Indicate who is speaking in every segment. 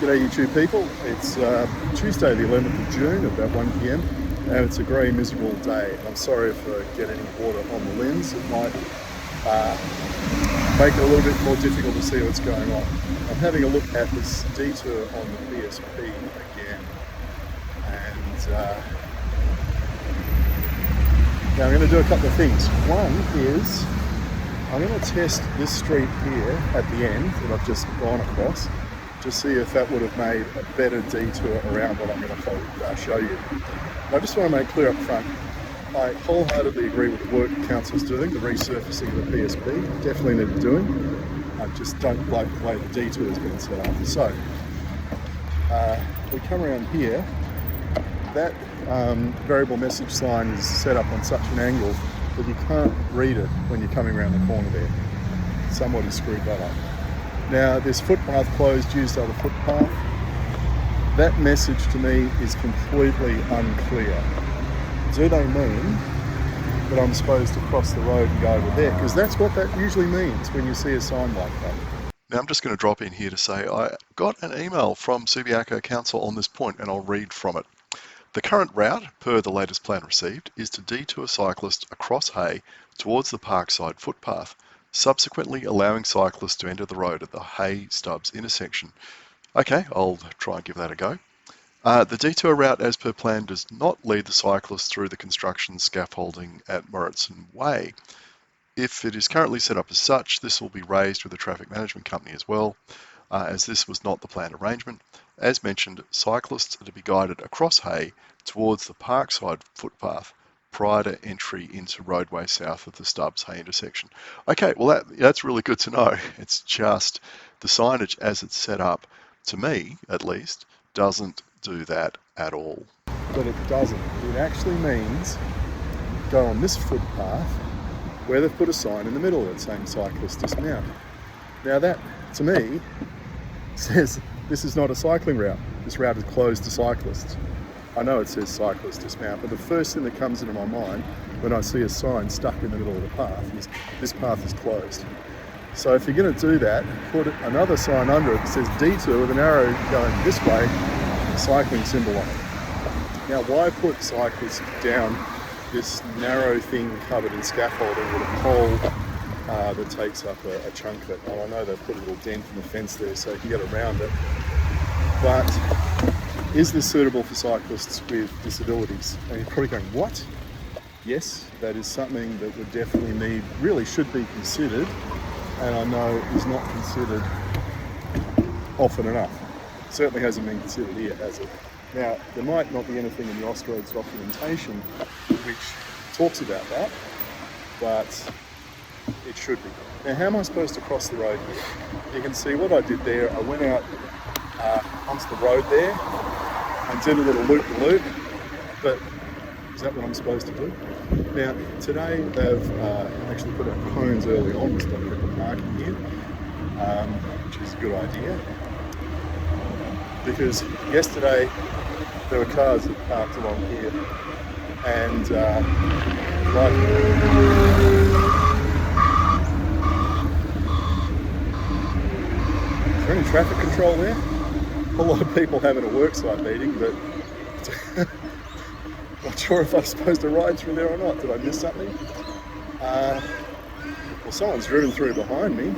Speaker 1: G'day YouTube people, it's Tuesday the 11th of June about 1 PM and it's a grey miserable day. I'm sorry if I get any water on the lens. It might make it a little bit more difficult to see what's going on. I'm having a look at this detour on the PSP again, and now I'm going to do a couple of things. One is I'm going to test this street here at the end that I've just gone across to see if that would have made a better detour around what I'm going to show you. I just want to make clear up front, I wholeheartedly agree with the work the council's doing, the resurfacing of the PSP, definitely need doing. I just don't like the way the detour has been set up. So, we come around here, that variable message sign is set up on such an angle that you can't read it when you're coming around the corner there. Somebody screwed that up. Now, this footpath closed, used other footpath. That message to me is completely unclear. Do they mean that I'm supposed to cross the road and go over there? Because that's what that usually means when you see a sign like that.
Speaker 2: Now I'm just going to drop in here to say I got an email from Subiaco Council on this point, and I'll read from it. The current route, per the latest plan received, is to detour cyclists across Hay towards the Parkside footpath, subsequently allowing cyclists to enter the road at the Hay Stubbs intersection. Okay, I'll try and give that a go. The detour route as per plan does not lead the cyclists through the construction scaffolding at Morrison Way. If it is currently set up as such, this will be raised with the traffic management company as well, as this was not the planned arrangement. As mentioned, cyclists are to be guided across Hay towards the Parkside footpath prior to entry into roadway south of the Stubbs Hay intersection. Okay, well that's really good to know. It's just the signage as it's set up, to me at least, doesn't do that at all.
Speaker 1: But it doesn't. It actually means go on this footpath where they've put a sign in the middle of it saying cyclist dismount. Now that, to me, says this is not a cycling route. This route is closed to cyclists. I know it says cyclist dismount, but the first thing that comes into my mind when I see a sign stuck in the middle of the path is this path is closed. So if you're going to do that, put another sign under it that says detour with an arrow going this way, a cycling symbol on it. Now why put cyclists down this narrow thing covered in scaffolding with a pole that takes up a chunk of it? Well, I know they've put a little dent in the fence there so you can get around it, but is this suitable for cyclists with disabilities? And you're probably going, what? Yes, that is something that would definitely really should be considered, and I know is not considered often enough. Certainly hasn't been considered here, has it? Now, there might not be anything in the Austroads documentation which talks about that, but it should be. Now, how am I supposed to cross the road here? You can see what I did there. I went out onto the road there and did a little loop-the-loop, but is that what I'm supposed to do? Now, today they've actually put out cones early on to stop people parking here, which is a good idea, because yesterday there were cars that parked along here, and is there any traffic control there? A lot of people having a worksite meeting, but not sure if I'm supposed to ride through there or not. Did I miss something? Well, someone's driven through behind me.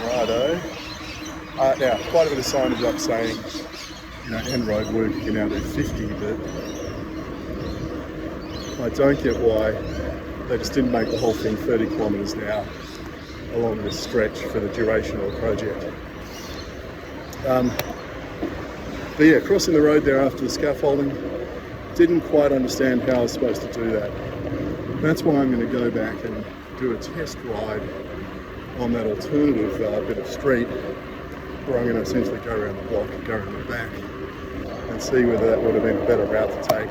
Speaker 1: Righto. Now, quite a bit of signage up saying, end road work, you can now do 50, but I don't get why they just didn't make the whole thing 30 kilometres an hour along this stretch for the duration of the project. But yeah, crossing the road there after the scaffolding, didn't quite understand how I was supposed to do that. That's why I'm going to go back and do a test ride on that alternative bit of street, where I'm going to essentially go around the block and go around the back and see whether that would have been a better route to take.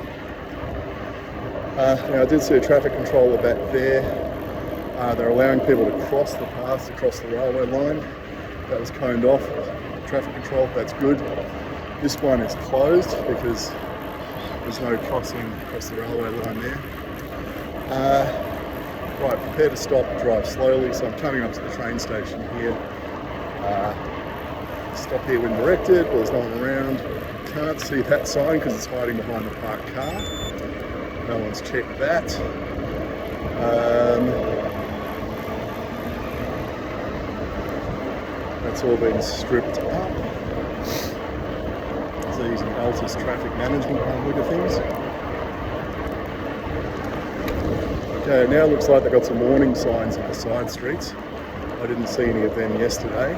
Speaker 1: Now, I did see a traffic controller back there. They're allowing people to cross the paths across the railway line. That was coned off. Traffic control, that's good. This one is closed because there's no crossing across the railway line there. Right, prepare to stop, drive slowly. So I'm coming up to the train station here. Stop here when directed. Well, there's no one around. Can't see that sign because it's hiding behind the parked car. No one's checked that. That's all been stripped up. So using Altus traffic management by the look of things. Okay, now it looks like they've got some warning signs on the side streets. I didn't see any of them yesterday.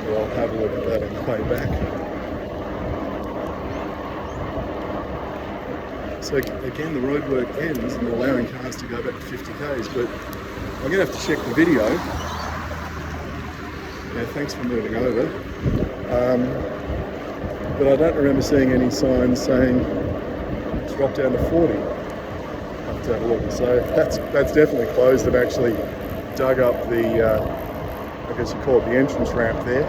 Speaker 1: But I'll have a look at that on the way back. So again, the roadwork ends and they're allowing cars to go back to 50 k's, but I'm going to have to check the video. Yeah, thanks for moving over. But I don't remember seeing any signs saying drop down to 40. I'll have to have a look. So that's definitely closed. They've actually dug up the, I guess you call it the entrance ramp there.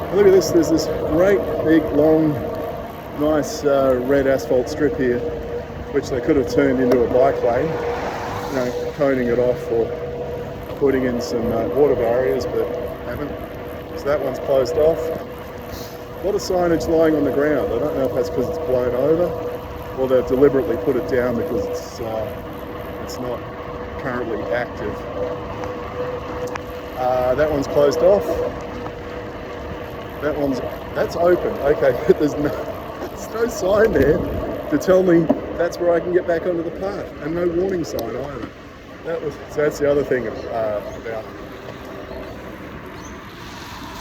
Speaker 1: And look at this, there's this great big long nice red asphalt strip here, which they could have turned into a bike lane, you know, coning it off or putting in some water barriers, but haven't. So that one's closed off. A lot of signage lying on the ground. I don't know if that's because it's blown over or they've deliberately put it down because it's not currently active. That one's closed off. That's open. Okay, but there's no sign there to tell me that's where I can get back onto the path, and no warning sign either. So that's the other thing about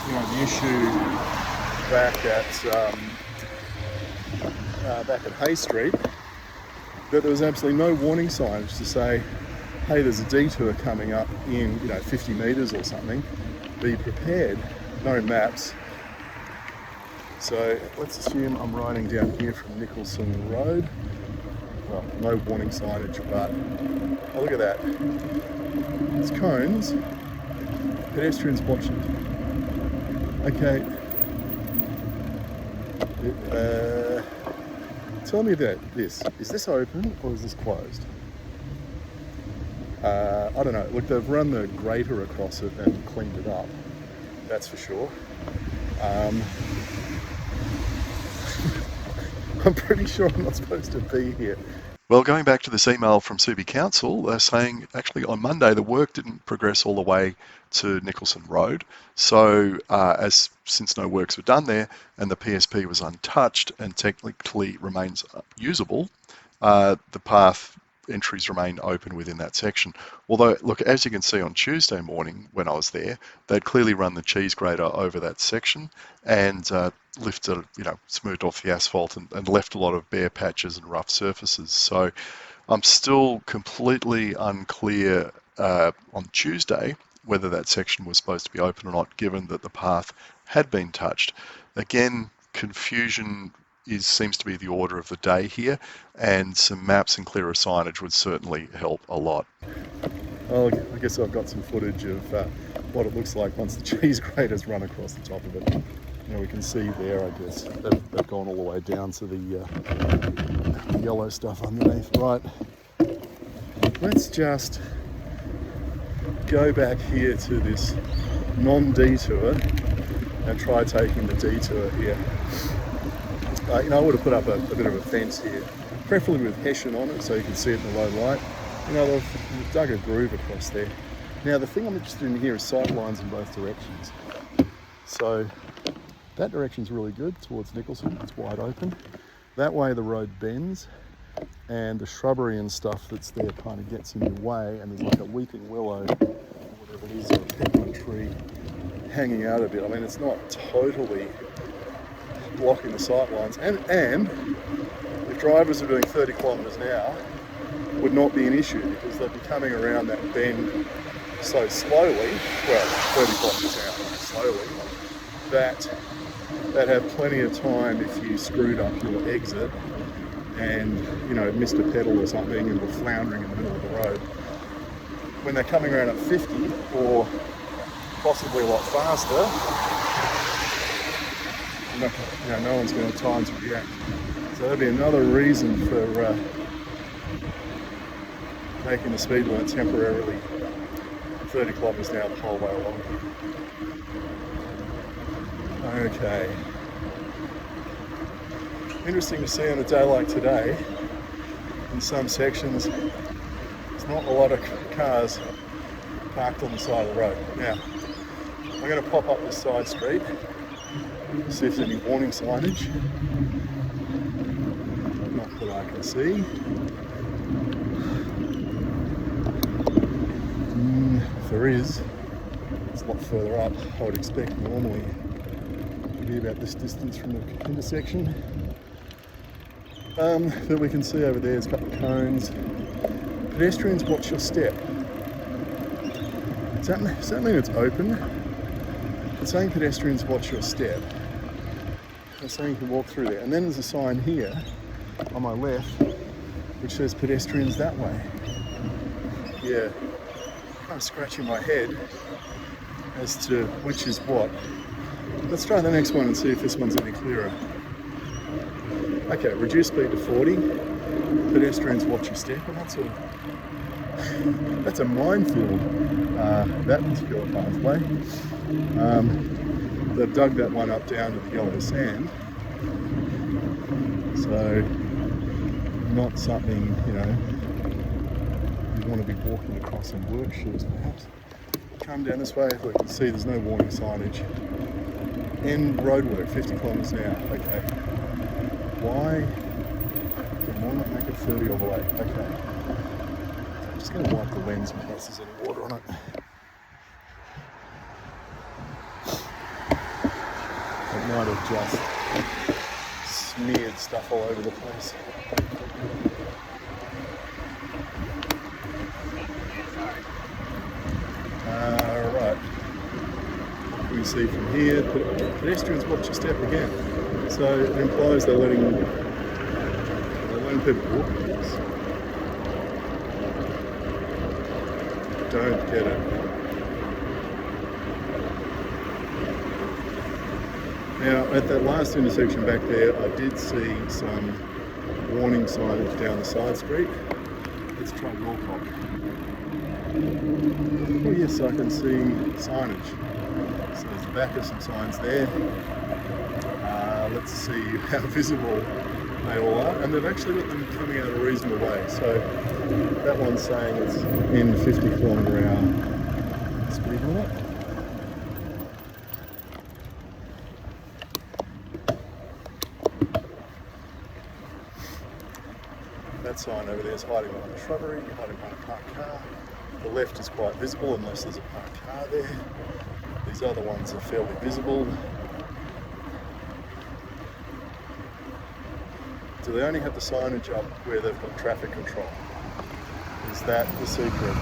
Speaker 1: the issue back at Hay Street, that there was absolutely no warning signage to say, hey, there's a detour coming up in 50 metres or something. Be prepared. No maps. So let's assume I'm riding down here from Nicholson Road. Well, no warning signage, but oh, look at that. It's cones. Pedestrians watching. Okay. Tell me about this. Is this open or is this closed? I don't know. Look, they've run the grater across it and cleaned it up. That's for sure. I'm pretty sure I'm not supposed to be here.
Speaker 2: Well, going back to this email from Subiaco Council, they're saying actually on Monday the work didn't progress all the way to Nicholson Road. So since no works were done there and the PSP was untouched and technically remains usable, the path entries remain open within that section. Although, look, as you can see on Tuesday morning when I was there, they'd clearly run the cheese grater over that section and lifted, smoothed off the asphalt and left a lot of bare patches and rough surfaces. So I'm still completely unclear on Tuesday whether that section was supposed to be open or not, given that the path had been touched. Again, confusion seems to be the order of the day here, and some maps and clearer signage would certainly help a lot.
Speaker 1: Well, I guess I've got some footage of what it looks like once the cheese graters run across the top of it. We can see there, I guess, they've gone all the way down to the yellow stuff underneath. Right, let's just go back here to this non-detour and try taking the detour here. I would have put up a bit of a fence here, preferably with hessian on it so you can see it in the low light. They've dug a groove across there. Now the thing I'm interested in here is sight lines in both directions. So that direction's really good towards Nicholson, it's wide open. That way the road bends and the shrubbery and stuff that's there kind of gets in your way, and there's like a weeping willow or whatever it is, or a peppermint tree hanging out a bit. I mean, it's not totally blocking the sight lines, and if drivers are doing 30 kilometres an hour, would not be an issue because they'd be coming around that bend so slowly, well, 30 kilometres an hour slowly, that they'd have plenty of time if you screwed up your exit and missed a pedal or something and were floundering in the middle of the road. When they're coming around at 50 or possibly a lot faster, no one's going to have time to react. So that'd be another reason for making the speed limit temporarily 30 kilometres an hour the whole way along. Okay. Interesting to see on a day like today, in some sections, there's not a lot of cars parked on the side of the road. Now, I'm going to pop up this side street, see if there's any warning signage. Not that I can see. If there is, it's a lot further up. I would expect normally to be about this distance from the intersection. But we can see over there there's a couple of cones. Pedestrians, watch your step. Does that mean it's open? It's saying pedestrians, watch your step. It's saying you can walk through there. And then there's a sign here on my left which says pedestrians that way. Yeah, kind of scratching my head as to which is what. Let's try the next one and see if this one's any clearer. Okay, reduce speed to 40. Pedestrians, watch your step. And that's a minefield, that particular pathway. They've dug that one up down to the yellow sand. So, not something, you want to be walking across in work shoes perhaps. Come down this way, we can see there's no warning signage. End roadwork, 50 kilometres an hour. Okay. Why not make it 30 all the way? Okay. I'm just going to wipe the lens in case there's any water on it. It might have just smeared stuff all over the place. Right. We see from here, pedestrians watch your step again. So it implies they're letting people walk. Don't get it. Now, at that last intersection back there, I did see some warning signage down the side street. Let's try Wilcock. Oh yes, I can see signage. So there's the back of some signs there. Let's see how visible they all are. And they've actually got them coming out a reasonable way. So that one's saying it's in 50 kilometre hour speed limit. That sign over there is hiding behind a shrubbery, hiding behind a parked car. The left is quite visible unless there's a parked car there. These other ones are fairly visible. Do they only have the signage up where they've got traffic control? Is that the secret?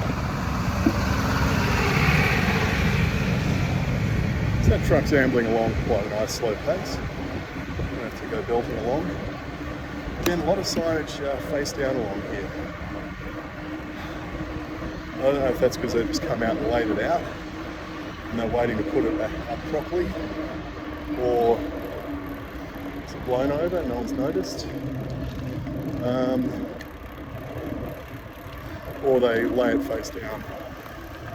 Speaker 1: So that truck's ambling along at quite a nice slow pace. I'm going to have to go belting along. Again, a lot of signage face down along here. I don't know if that's because they've just come out and laid it out and they're waiting to put it back up properly, or is it blown over and no one's noticed, or they lay it face down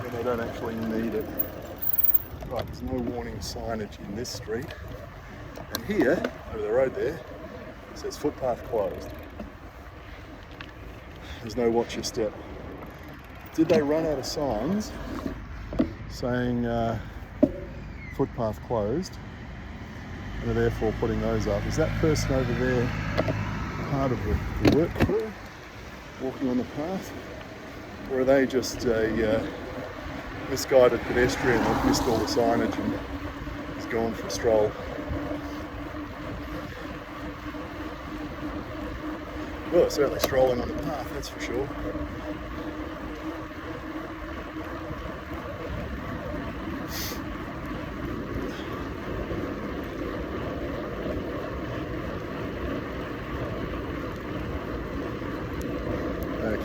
Speaker 1: and they don't actually need it. Right, there's no warning signage in this street, and here, over the road there, it says footpath closed. There's no watch your step. Did they run out of signs saying footpath closed and are therefore putting those up? Is that person over there part of the work crew walking on the path? Or are they just a misguided pedestrian that missed all the signage and is gone for a stroll? Well, they're certainly strolling on the path, that's for sure.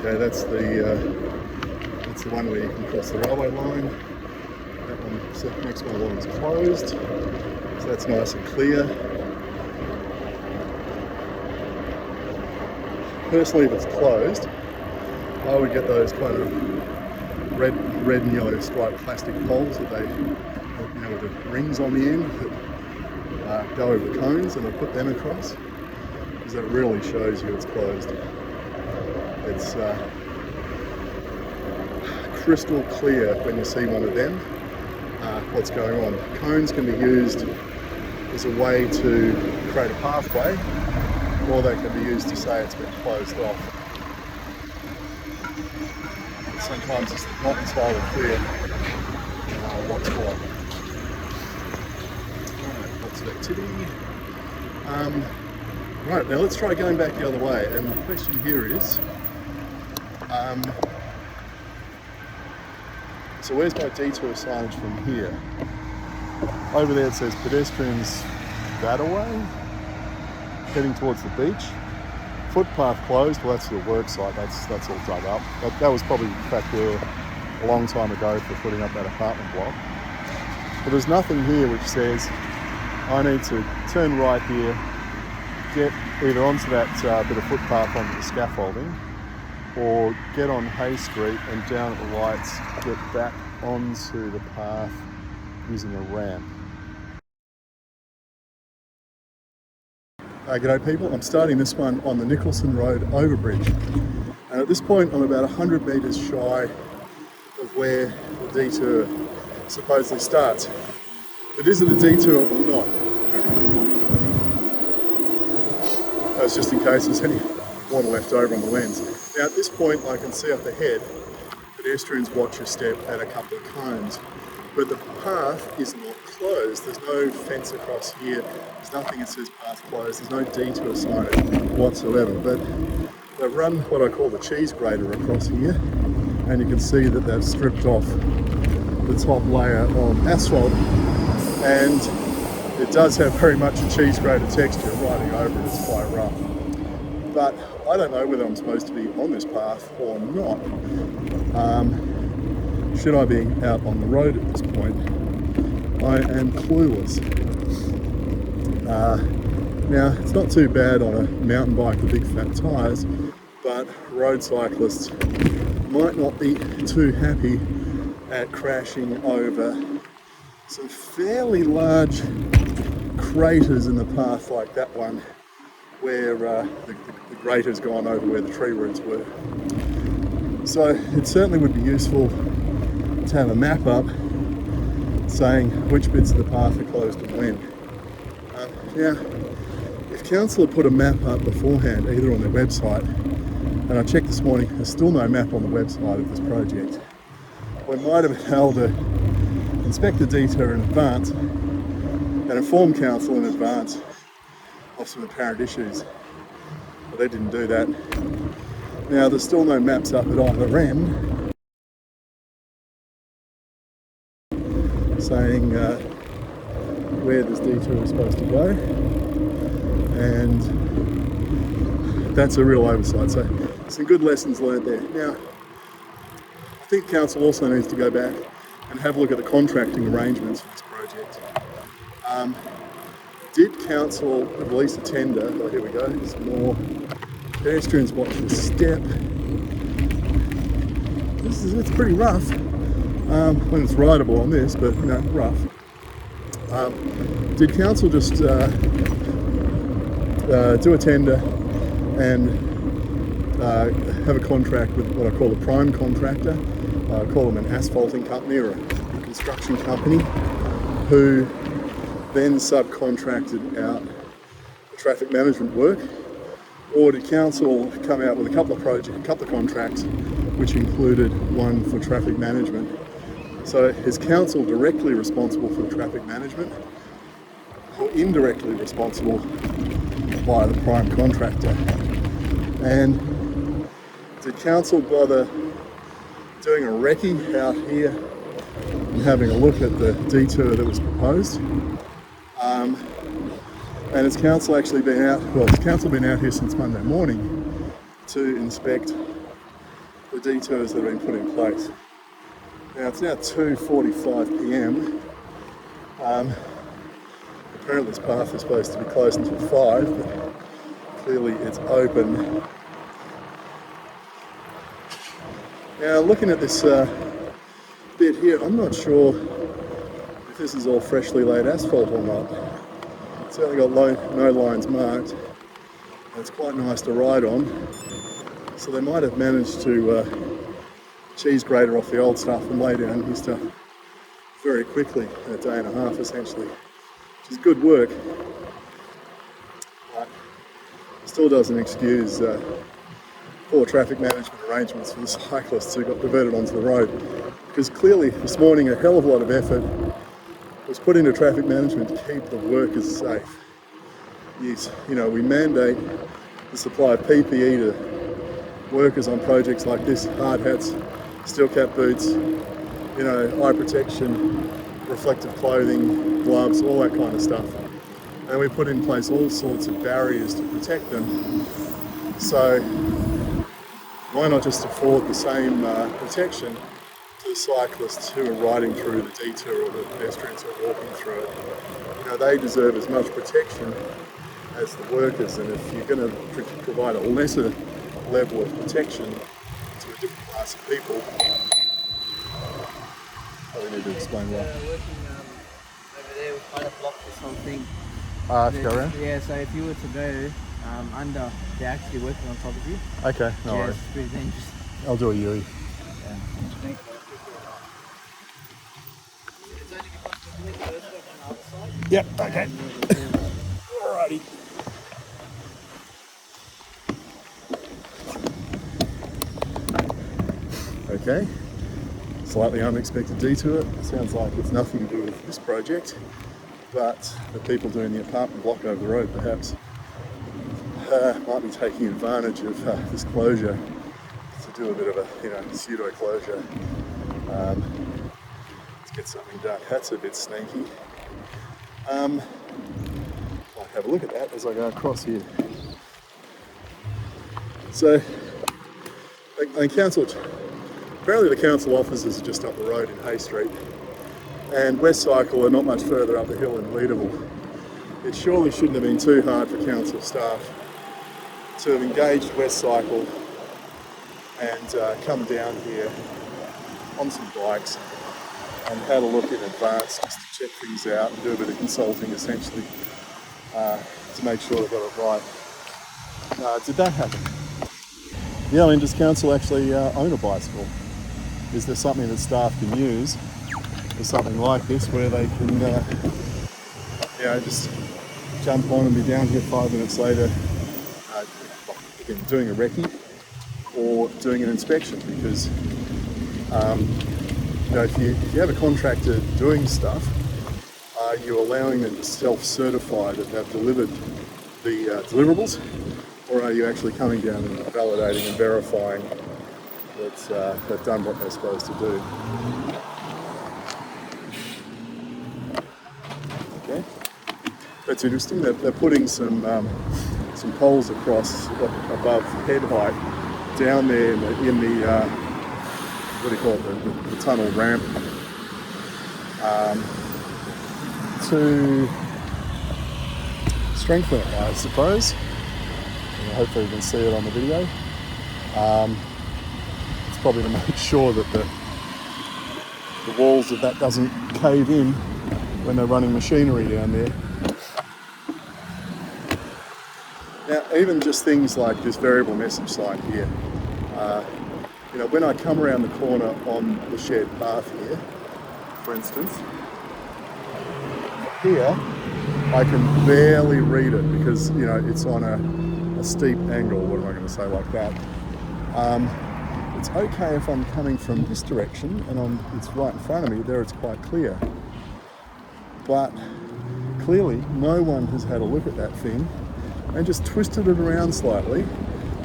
Speaker 1: Okay, that's the one where you can cross the railway line. That one, so the next one along is closed, so that's nice and clear. personally, if it's closed, I would get those kind of red and yellow striped plastic poles that they, with the rings on the end that go over the cones, and I'll put them across, because that really shows you it's closed. It's crystal clear when you see one of them what's going on. Cones can be used as a way to create a pathway, or they can be used to say it's been closed off. Sometimes it's not entirely clear what's what. Alright, lots of activity. Right, now let's try going back the other way, and the question here is, so where's my detour signage from here? Over there it says pedestrians that way, heading towards the beach. Footpath closed, well that's the work site, that's all dug up. That was probably back there a long time ago for putting up that apartment block. But there's nothing here which says I need to turn right here, get either onto that bit of footpath onto the scaffolding, or get on Hay Street and down at the lights, get back onto the path using a ramp. G'day people, I'm starting this one on the Nicholson Road overbridge. And at this point I'm about 100 metres shy of where the detour supposedly starts. But is it a detour or not? That's just in case there's any water left over on the lens. Now at this point I can see up ahead pedestrians watch a step at a couple of cones, but the path is not closed. There's no fence across here, there's nothing that says path closed, there's no detour signage whatsoever, but they've run what I call the cheese grater across here, and you can see that they've stripped off the top layer of asphalt, and it does have very much a cheese grater texture. Riding over it, it's quite rough. But I don't know whether I'm supposed to be on this path or not. Should I be out on the road at this point? I am clueless. Now, it's not too bad on a mountain bike with big fat tyres, but road cyclists might not be too happy at crashing over some fairly large craters in the path like that one, where the grater's gone over where the tree roots were. So it certainly would be useful to have a map up saying which bits of the path are closed and when. Now, if council had put a map up beforehand, either on their website, and I checked this morning, there's still no map on the website of this project, we might have been able to inspect the detour in advance and inform council in advance of some apparent issues. But they didn't do that. Now, there's still no maps up at either end saying where this detour is supposed to go, and that's a real oversight. So some good lessons learned there. Now, I think council also needs to go back and have a look at the contracting arrangements for this project. Did council release a tender? Oh, here we go. Some more pedestrians watch the step. It's pretty rough when it's rideable on this, but rough. Did council just do a tender and have a contract with what I call a prime contractor? I call them an asphalting company or a construction company, who then subcontracted out the traffic management work? Or did council come out with a couple of contracts which included one for traffic management? So is council directly responsible for the traffic management, or indirectly responsible by the prime contractor? And did council bother doing a recce out here and having a look at the detour that was proposed? And has council actually been out, has council been out here since Monday morning to inspect the detours that have been put in place? Now it's now 2:45 p.m. Apparently this path is supposed to be closed until 5, but clearly it's open Now, looking at this bit here, I'm not sure if this is all freshly laid asphalt or not. It's certainly got no lines marked, and it's quite nice to ride on. So they might have managed to cheese grater off the old stuff and lay down new stuff very quickly in a day and a half, essentially, which is good work. But still doesn't excuse poor traffic management arrangements for the cyclists who got diverted onto the road, because clearly this morning a hell of a lot of effort was put into traffic management to keep the workers safe. Yes, you know, we mandate the supply of PPE to workers on projects like this: hard hats, steel cap boots, you know, eye protection, reflective clothing, gloves, all that kind of stuff. And we put in place all sorts of barriers to protect them. So why not just afford the same protection to the cyclists who are riding through the detour, or the pedestrians who are walking through it? You know, they deserve as much protection as the workers, and if you're going to provide a lesser level of protection to a different class of people, we need to explain why.
Speaker 3: Working over there, we kind of blocked or something.
Speaker 1: If you go around?
Speaker 3: Yeah, so if you were to go under, they're actually working on top of you.
Speaker 1: Okay, no worries.
Speaker 3: It's pretty dangerous.
Speaker 1: I'll do a Yui.
Speaker 3: Yeah. It's only because we're doing the earthwork on the other side.
Speaker 1: Yep, okay. Alrighty. Okay, slightly unexpected detour. Sounds like it's nothing to do with this project, but the people doing the apartment block over the road perhaps might be taking advantage of this closure to do a bit of a, you know, pseudo closure. Let's get something done. That's a bit sneaky. I'll have a look at that as I go across here. So, the council. Apparently the council offices are just up the road in Hay Street, and West Cycle are not much further up the hill in Leederville. It surely shouldn't have been too hard for council staff to have engaged West Cycle and come down here on some bikes and had a look in advance just to check things out and do a bit of consulting, essentially, to make sure they got it right. Did that happen? Yeah, I mean, does council actually own a bicycle? Is there something that staff can use for something like this, where they can, you know, just jump on and be down here 5 minutes later, again, doing a recce or doing an inspection? Because you know, if you have a contractor doing stuff, are you allowing them to self-certify that they've delivered the deliverables, or are you actually coming down and validating and verifying that they've done what they're supposed to do? Okay, that's interesting. They're putting some poles across above head height down there in the what do you call it, the tunnel ramp, to strengthen it, I suppose. Hopefully you can see it on the video. It's probably to make sure that the walls of that doesn't cave in when they're running machinery down there. Now, even just things like this variable message sign here, you know, when I come around the corner on the shared path here, for instance, here I can barely read it because, you know, it's on a steep angle. What am I going to say like that? It's okay if I'm coming from this direction and it's right in front of me, there it's quite clear. But clearly no one has had a look at that thing and just twisted it around slightly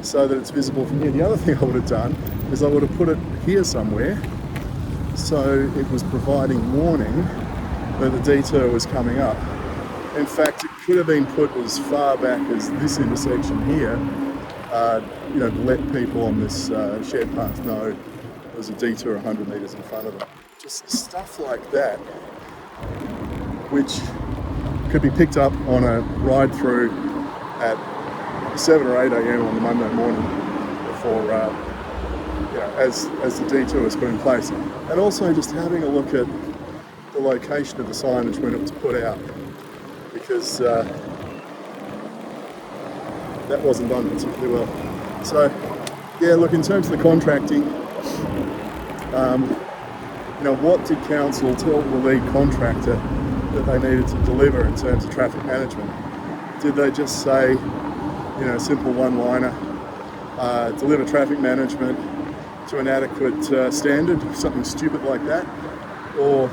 Speaker 1: so that it's visible from here. The other thing I would have done is I would have put it here somewhere so it was providing warning that the detour was coming up. In fact, it could have been put as far back as this intersection here, you know, to let people on this shared path know there's a detour 100 metres in front of them. Just stuff like that, which could be picked up on a ride through at 7 or 8 a.m. on the Monday morning before as the detour was put in place, and also just having a look at the location of the signage when it was put out, because that wasn't done particularly well. So yeah, look, in terms of the contracting, what did council tell the lead contractor that they needed to deliver in terms of traffic management? Did they just say, simple one-liner, deliver traffic management to an adequate standard, something stupid like that? Or,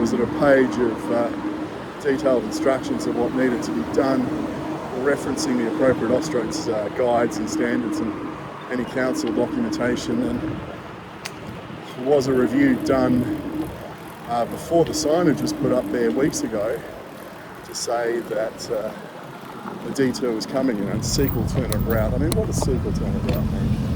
Speaker 1: was it a page of detailed instructions of what needed to be done, or referencing the appropriate Australis guides and standards and any council documentation? And was a review done before the signage was put up there weeks ago to say that the detour was coming, sequel to a route? I mean, what does sequel to a route mean?